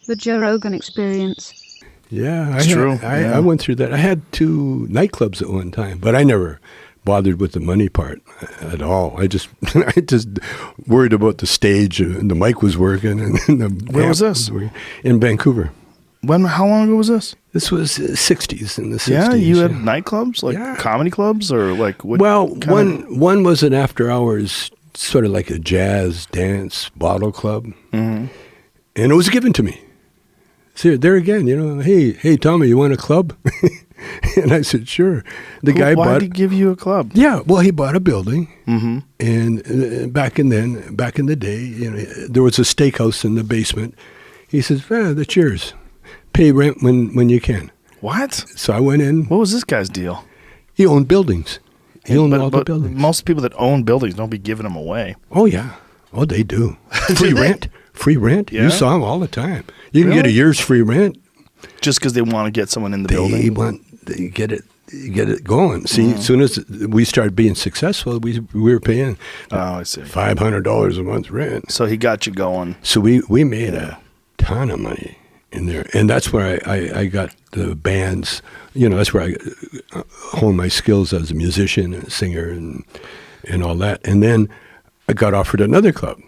The Joe Rogan Experience. Yeah, It's true. I went through that. I had 2 nightclubs at one time, but I never bothered with the money part at all. I just worried about the stage and the mic was working. And the Where was this? In Vancouver. How long ago was this? This was 60s, in the 60s. Yeah, you had nightclubs, like comedy clubs, or like what? Well, one was an after-hours, sort of like a jazz dance bottle club, and it was given to me. So there again, hey, Tommy, you want a club? And I said, sure. Why did he give you a club? Yeah, well, he bought a building, and back in the day, there was a steakhouse in the basement. He says, that's yours. Pay rent when you can. What? So I went in. What was this guy's deal? He owned buildings. He owned all the buildings. Most people that own buildings don't be giving them away. Oh, yeah. Oh, they do. Free rent. Free rent. Yeah. You saw them all the time. You can get a year's free rent. Just because they want to get someone in the building? They get it going. See, as soon as we started being successful, we were paying I see. $500 a month rent. So he got you going. So we made a ton of money in there. And that's where I got the bands. That's where I honed my skills as a musician and a singer and all that. And then I got offered another club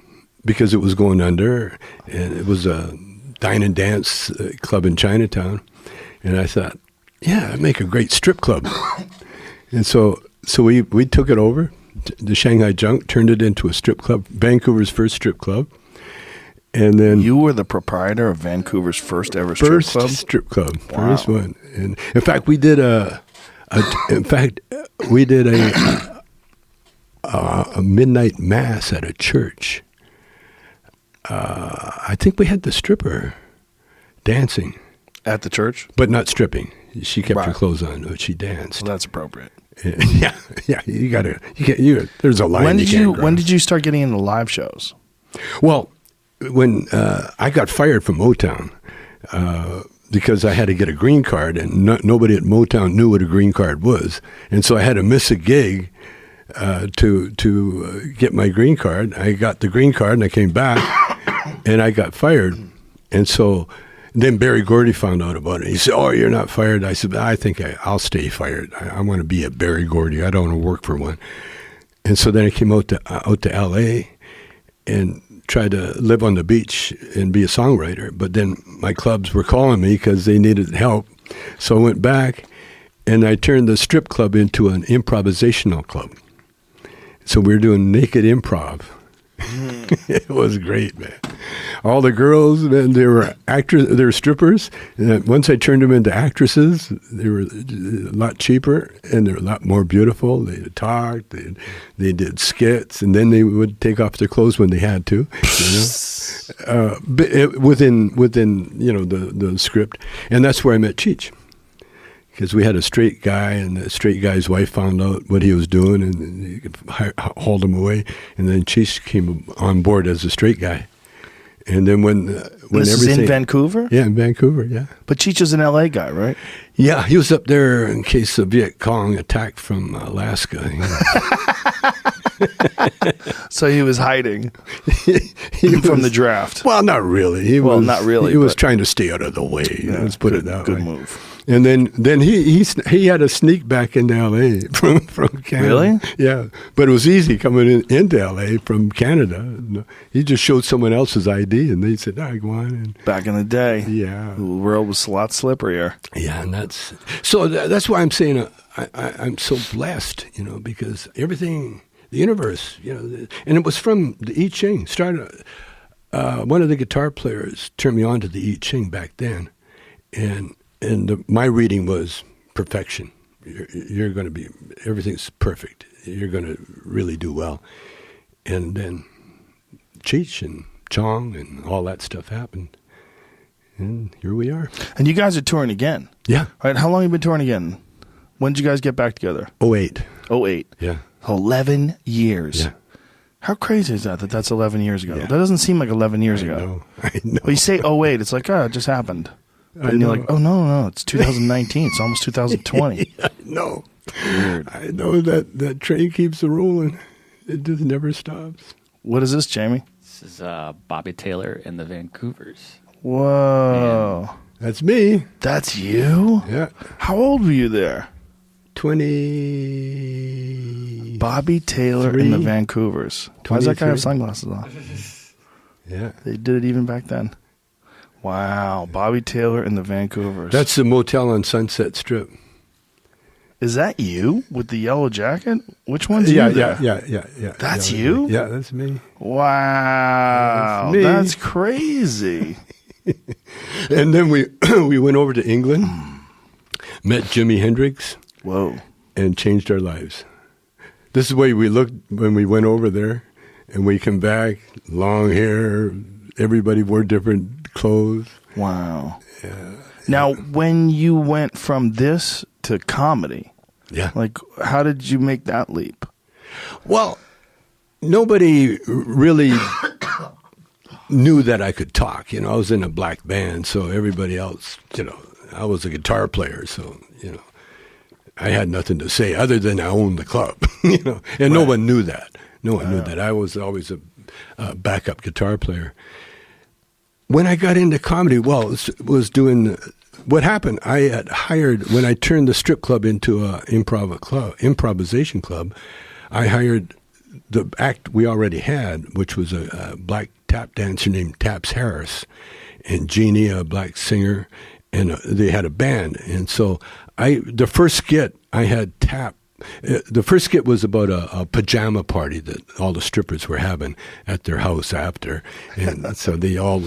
because it was going under, and it was a dine and dance club in Chinatown. And I thought, yeah, I'd make a great strip club. And so we took it over, the Shanghai Junk, turned it into a strip club, Vancouver's first strip club. And then you were the proprietor of Vancouver's first ever strip club? First strip club. Wow. First one. And in fact, we did a midnight mass at a church. I think we had the stripper dancing at the church, but not stripping. She kept her clothes on, but she danced. Well, that's appropriate. Yeah. There's a line. When did you start getting into live shows? Well, when I got fired from Motown because I had to get a green card, and nobody at Motown knew what a green card was, and so I had to miss a gig to get my green card. I got the green card, and I came back, and I got fired, and so then Barry Gordy found out about it. He said, "Oh, you're not fired." I said, "I think I'll stay fired. I want to be a Barry Gordy. I don't want to work for one." And so then I came out to L.A. and tried to live on the beach and be a songwriter. But then my clubs were calling me because they needed help. So I went back, and I turned the strip club into an improvisational club. So we were doing naked improv. It was great, man. All the girls, man, they were strippers. And once I turned them into actresses, they were a lot cheaper and they were a lot more beautiful. They talked, they did skits, and then they would take off their clothes when they had to. Within the script, and that's where I met Cheech. Because we had a straight guy, and the straight guy's wife found out what he was doing, and he could hauled him away. And then Cheech came on board as a straight guy. And then when this everything is in Vancouver? Yeah, in Vancouver, yeah. But Cheech is an LA guy, right? Yeah, he was up there in case the Viet Cong attacked from Alaska. So he was hiding from the draft. Well, not really. Not really. He was trying to stay out of the way. Yeah, let's put it that way. Good move. And then he had to sneak back into L.A. from Canada. Really? Yeah. But it was easy coming into L.A. from Canada. He just showed someone else's ID, and they said, go on. And back in the day. Yeah. The world was a lot slipperier. Yeah, and that's why I'm saying I'm so blessed, because everything, the universe, and it was from the I Ching. One of the guitar players turned me on to the I Ching back then, and my reading was perfection. You're going to be, everything's perfect. You're going to really do well. And then Cheech and Chong and all that stuff happened. And here we are. And you guys are touring again. Yeah. Right. How long have you been touring again? When did you guys get back together? 08. 08. Yeah. 11 years. Yeah. How crazy is that that's 11 years ago? Yeah. That doesn't seem like 11 years ago. I know. Well, you say 08, it's like, it just happened. And you're like, oh, no, it's 2019. It's almost 2020. I know. Weird. I know that train keeps rolling. It just never stops. What is this, Jamie? This is Bobby Taylor and the Vancouvers. Whoa. That's me. That's you? Yeah. How old were you there? 20. Bobby Taylor and the Vancouvers. Why does that guy 23. have sunglasses on? Yeah. They did it even back then. Wow. Bobby Taylor and the Vancouvers. That's the motel on Sunset Strip. Is that you with the yellow jacket? Which one's Yeah, you there? yeah. That's Yeah, you? Yeah, that's me. Wow. That's me. That's crazy. And then we we went over to England, met Jimi Hendrix, Whoa. and changed our lives. This is the way we looked when we went over there, and we come back, long hair, everybody wore different clothes. Wow. Now, when you went from this to comedy, Yeah. like, how did you make that leap? Well, nobody really knew that I could talk. I was in a black band, so everybody else, I was a guitar player, so, I had nothing to say other than I owned the club, and no one knew that. No one knew that. I was always a backup guitar player. When I got into comedy, was doing what happened. I had hired, when I turned the strip club into a improvisation club, I hired the act we already had, which was a black tap dancer named Taps Harris, and Jeannie, a black singer, and they had a band. And so the first skit I had Tap. The first skit was about a pajama party that all the strippers were having at their house after, and so they all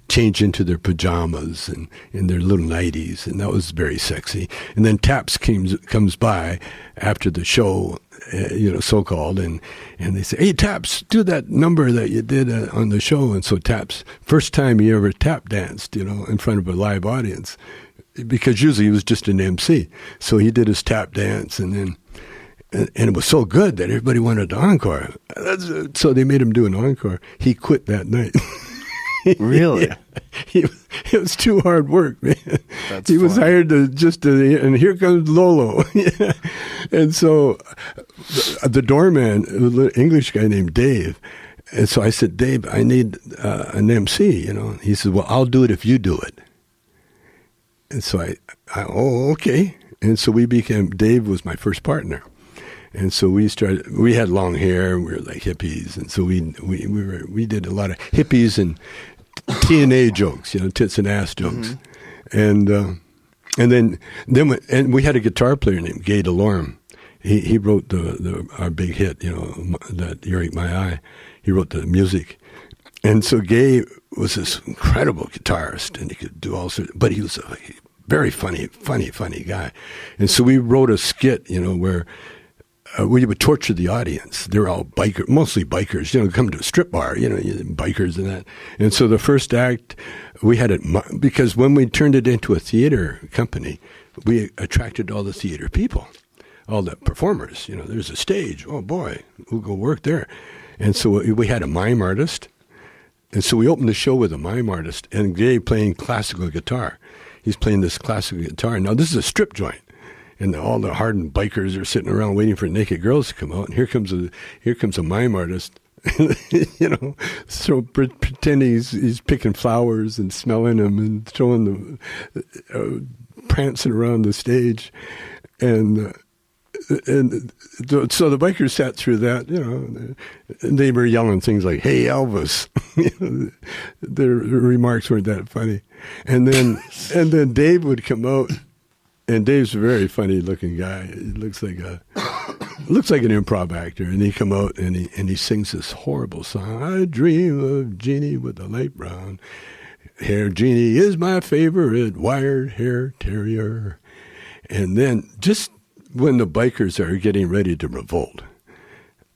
change into their pajamas and in their little nighties, and that was very sexy. And then Taps comes by after the show, so-called, and they say, "Hey, Taps, do that number that you did on the show." And so Taps, first time he ever tap danced, in front of a live audience, because usually he was just an MC. So he did his tap dance, and it was so good that everybody wanted an encore. So they made him do an encore. He quit that night. Really? Yeah. It was too hard work, man. That's he was funny. hired and here comes Lolo. Yeah. And so the doorman, an English guy named Dave, and so I said, "Dave, I need an MC, He said, "Well, I'll do it if you do it." And so oh, okay. And so Dave was my first partner. And so we had long hair, we were like hippies. And so we did a lot of hippies and TNA jokes, tits and ass jokes. Mm-hmm. And then we had a guitar player named Gay DeLorme. He wrote our big hit, that You Ain't My Eye. He wrote the music. And so Gay was this incredible guitarist, and he could do all sorts, but he was a very funny guy. And so we wrote a skit, where we would torture the audience. They're all mostly bikers, come to a strip bar, bikers and that. And so the first act, we had it, because when we turned it into a theater company, we attracted all the theater people, all the performers. There's a stage. Oh, boy, we'll go work there. And so we had a mime artist. And so we opened the show with a mime artist and Gay playing classical guitar. He's playing this classical guitar. Now, this is a strip joint. And all the hardened bikers are sitting around waiting for naked girls to come out. And here comes a mime artist, so pretending he's picking flowers and smelling them and throwing them, prancing around the stage. And so the bikers sat through that, and they were yelling things like, "Hey, Elvis." Their remarks weren't that funny. And then Dave would come out. And Dave's a very funny-looking guy. He looks like an improv actor. And he come out and he sings this horrible song. "I dream of Jeannie with the light brown hair. Jeannie is my favorite wired hair terrier." And then just when the bikers are getting ready to revolt,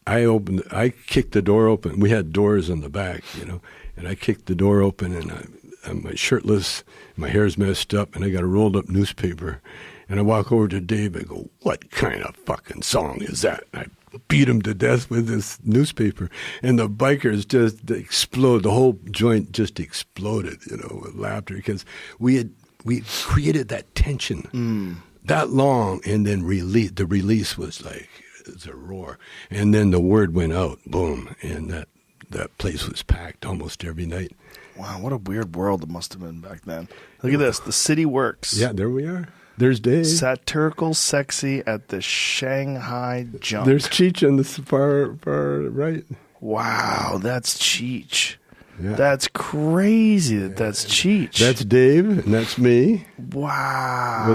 I kicked the door open. We had doors on the back, and I kicked the door open, and I'm shirtless, my hair's messed up, and I got a rolled up newspaper. And I walk over to Dave and go, "What kind of fucking song is that?" And I beat him to death with this newspaper. And the bikers just explode. The whole joint just exploded, with laughter, because we created that tension that long, and then the release was like, it's a roar. And then the word went out, boom, and that place was packed almost every night. Wow, what a weird world it must have been back then. Look at this. The City Works. Yeah, there we are. There's Dave. Satirical sexy at the Shanghai Junk. There's Cheech on the far right. Wow, that's Cheech. Yeah. That's crazy that's Cheech. That's Dave, and that's me. Wow.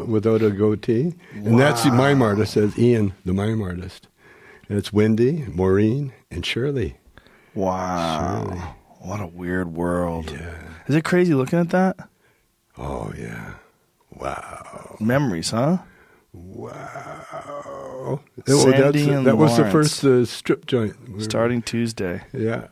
Without a goatee. And that's the mime artist, says Ian, the mime artist. And it's Wendy, Maureen, and Shirley. Wow. Shirley. What a weird world. Yeah. Is it crazy looking at that? Oh, yeah. Wow. Memories, huh? Wow. Sandy and that was the Lawrence. first strip joint. Starting Tuesday. Yeah.